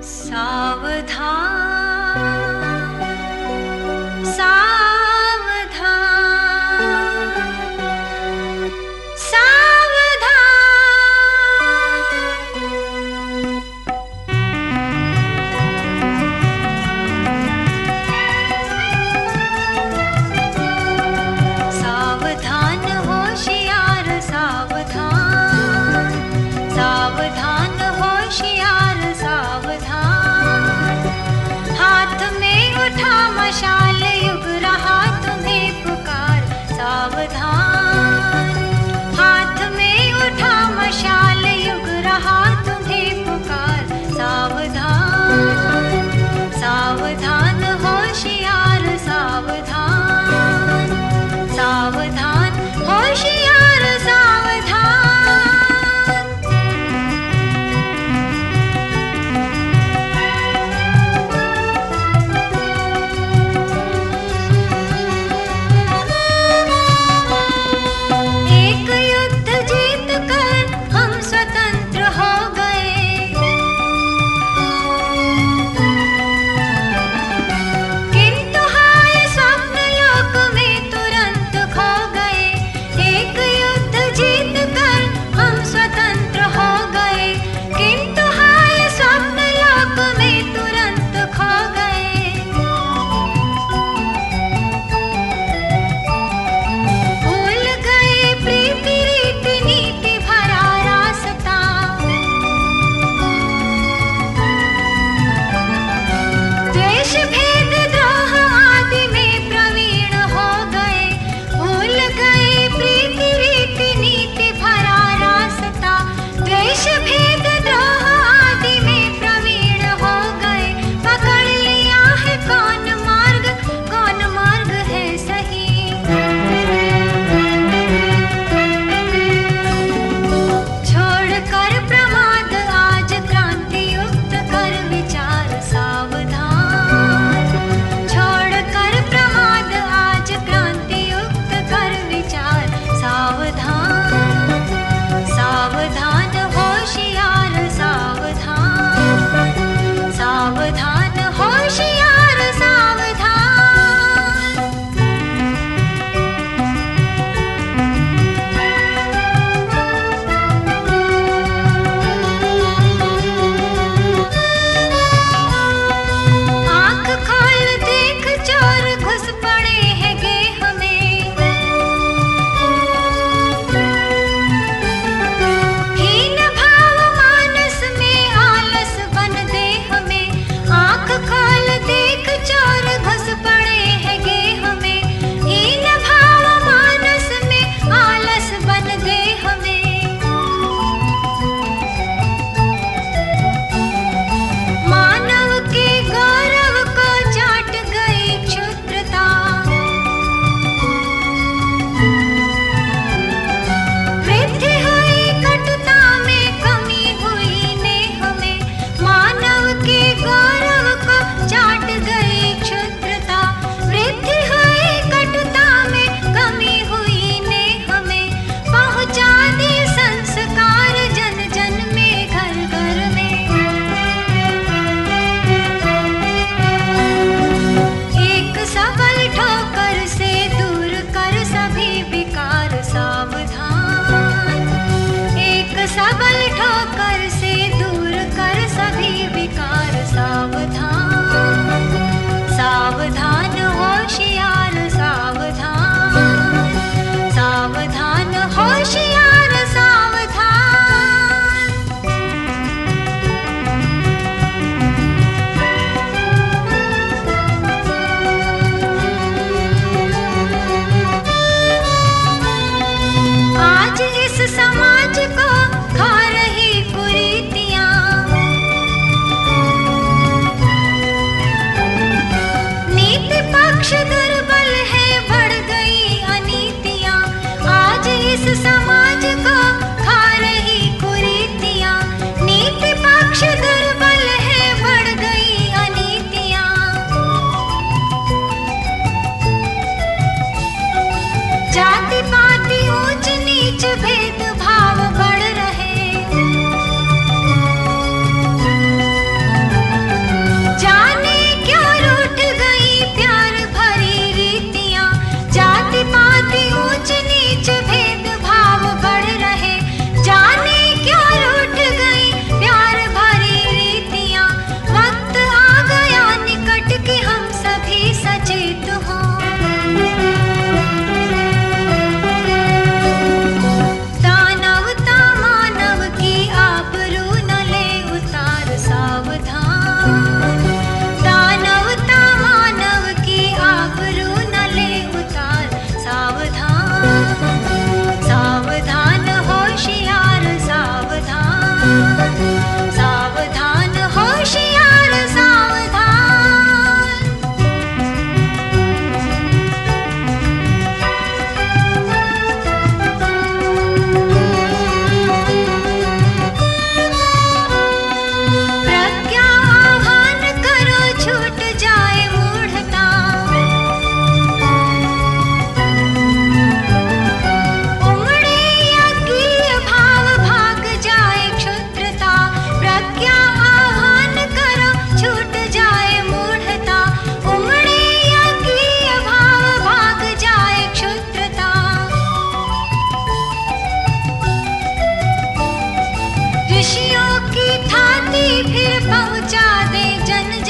सावधान सावधान सावधान। सावधान होशियार सावधान, सावधान होशियार सावधान। हाथ में उठा मशाल युग रहा तुम्हें पुकार सावधान। हाथ में उठा मशाल युग रहा तुम्हें पुकार सावधान। सावधान होशियार सावधान, सावधान होशियार सावधान। एक युद्ध जीत कर हम स्वतंत्र हो गए, किंतु हाय स्वप्न लोक में तुरंत खो गए। एक युद्ध जीत कर हम स्वतंत्र हो गए, किंतु हाय स्वप्न लोक में तुरंत खो गए। भूल गए प्रीति रीति नीति भरा रास्ता, द्वेष भेद द्रोह आदि में प्रवीण हो गए। भूल गए प्रीति रीति नीति भरा रास्ता, द्वेष भेद द्रोह आदि में प्रवीण हो गए। पकड़ लिया है कौन मार्ग है सही, छोड़कर प्रमाद आज क्रांति युक्त कर विचार सावधान। छोड़कर प्रमाद आज क्रांति युक्त कर विचार सावधान। सावधान होशियार सावधान, सावधान होशियार सावधान। आँख खोल देख चोर घुस पड़े हैं गेह में, हीन भाव मानस में आलस बन देह में। आँख खोल देख चोर घुस पड़े हैं गेह में, हीन भाव मानस में आलस बन देह में। मानव के गौरव को चाट गई क्षुद्रता, वृद्धि हुई कटुता में कमी हुई नेह में। मानव के गौरव को चाट गई क्षुद्रता, वृद्धि हुई कटुता में कमी हुई नेह में। पहुँचा दी संस्कार जन जन में घर घर में, एक सबल ठोकर से दूर कर सभी विकार सावधान। एक सबल ठोकर से दूर कर सभी विकार सावधान। सावधान होशियार सावधान, सावधान होशियार सावधान। आज इस समाज को खा रही कुरीतियाँ, नीति पक्ष दुर्बल है बढ़ गई अनीतियाँ। आज इस समाज को खा रही कुरीतियाँ, नीति पक्ष दुर्बल है बढ़ गई अनीतियाँ। जाति पाति ऊंच नीच भेदभाव बढ़ रहे, शांति फिर पहुंचा दे जन